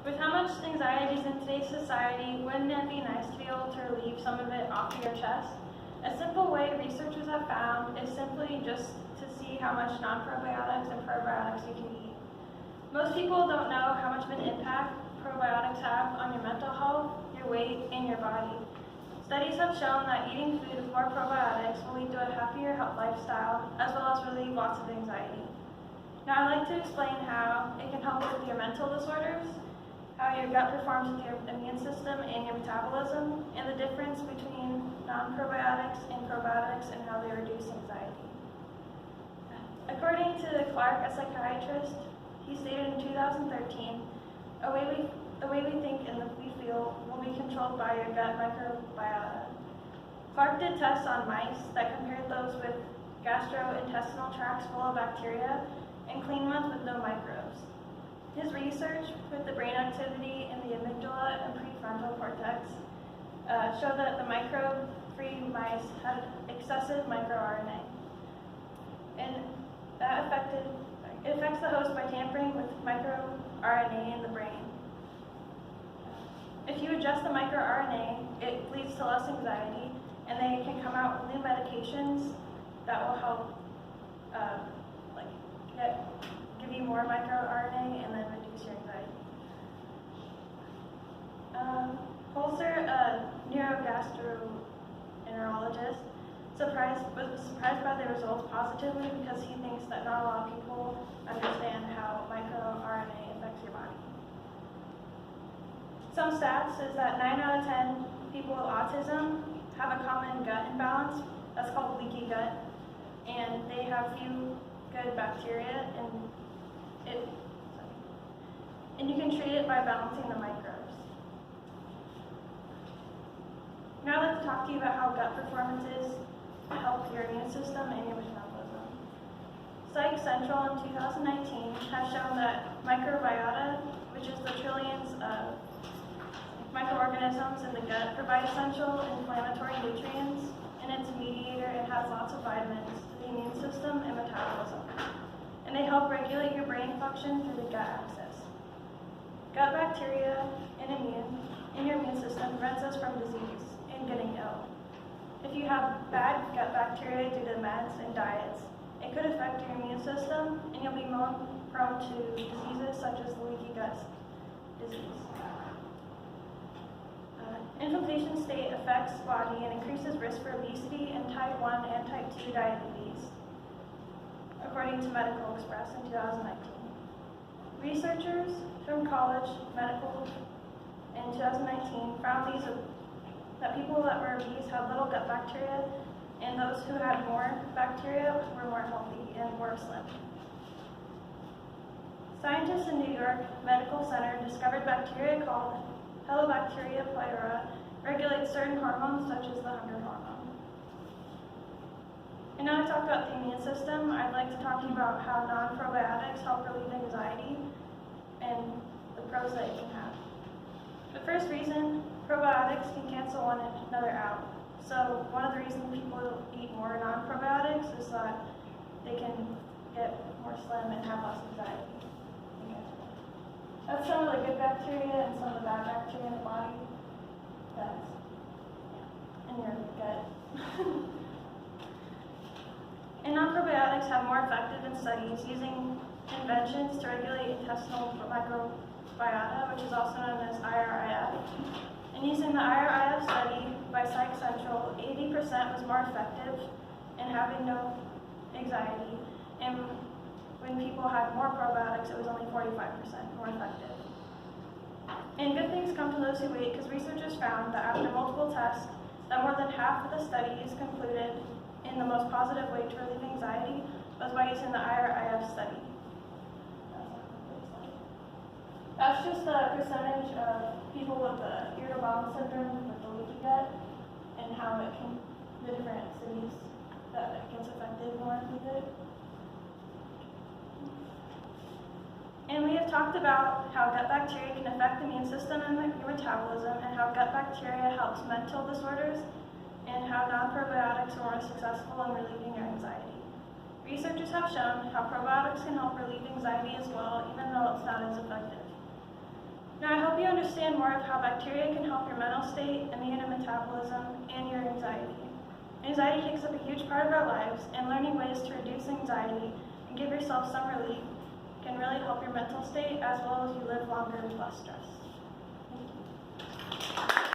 With how much anxiety is in today's society, wouldn't it be nice to be able to relieve some of it off of your chest? A simple way researchers have found is simply just to see how much non-probiotics and probiotics you can eat. Most people don't know how much of an impact probiotics have on your mental health, your weight, and your body. Studies have shown that eating food with more probiotics will lead to a happier health lifestyle, as well as relieve lots of anxiety. Now I'd like to explain how it can help with your mental disorders, how your gut performs with your immune system and your metabolism, and the difference between non-probiotics and probiotics and how they reduce anxiety. According to Clark, a psychiatrist, he stated in 2013, the way we think and we feel will be controlled by your gut microbiota. Clark did tests on mice that compared those with gastrointestinal tracts full of bacteria and clean ones with no microbes. His research with the brain activity in the amygdala and prefrontal cortex showed that the microbe-free mice had excessive microRNA. And that affects the host by tampering with microRNA in the brain. If you adjust the microRNA, it leads to less anxiety, and they can come out with new medications that will help give you more microRNA and then reduce your anxiety. Holzer, a neurogastroenterologist, was surprised by the results positively because he thinks that not a lot of people understand how microRNA affects your body. Some stats is that 9 out of 10 people with autism have a common gut imbalance. That's called leaky gut, and they have few good bacteria, and you can treat it by balancing the microbes. Now I'd like to talk to you about how gut performances help your immune system and your metabolism. Psych Central in 2019 has shown that microbiota, which is the trillions of microorganisms in the gut, provide essential inflammatory nutrients, and it's a mediator and has lots of vitamins to the immune system and metabolism. And they help regulate your brain function through the gut axis. Gut bacteria in your immune system prevents us from disease and getting ill. If you have bad gut bacteria due to meds and diets, it could affect your immune system and you'll be more prone to diseases such as leaky gut disease. Inflammation state affects the body and increases risk for obesity and type 1 and type 2 diabetes, according to Medical Express in 2019. Researchers from College Medical in 2019 found that people that were obese had little gut bacteria, and those who had more bacteria were more healthy and more slim. Scientists in New York Medical Center discovered bacteria called Helicobacter pylori regulates certain hormones such as the hunger hormone. And now to talk about the immune system, I'd like to talk to you about how non-probiotics help relieve anxiety and the pros that it can have. The first reason, probiotics can cancel one another out. So one of the reasons people eat more non-probiotics is that they can get more slim and have less anxiety. That's some of the good bacteria and some of the bad bacteria in the body that's in your gut. And non-probiotics have more effective in studies using inventions to regulate intestinal microbiota, which is also known as IRIF. And using the IRIF study by Psych Central, 80% was more effective in having no anxiety, and when people had more probiotics, it was only 45% more effective. And good things come to those who wait, because researchers found that after multiple tests, that more than half of the studies concluded in the most positive way to relieve anxiety was by using the IRIF study. That's just the percentage of people with the irritable bowel syndrome with the leaky gut and how it can, the different cities that it gets affected more with it. And we have talked about how gut bacteria can affect the immune system and your metabolism, and how gut bacteria helps mental disorders, and how non-probiotics are more successful in relieving your anxiety. Researchers have shown how probiotics can help relieve anxiety as well, even though it's not as effective. Now, I hope you understand more of how bacteria can help your mental state, immune metabolism, and your anxiety. Anxiety takes up a huge part of our lives, and learning ways to reduce anxiety and give yourself some relief can really help your mental state as well as you live longer with less stress.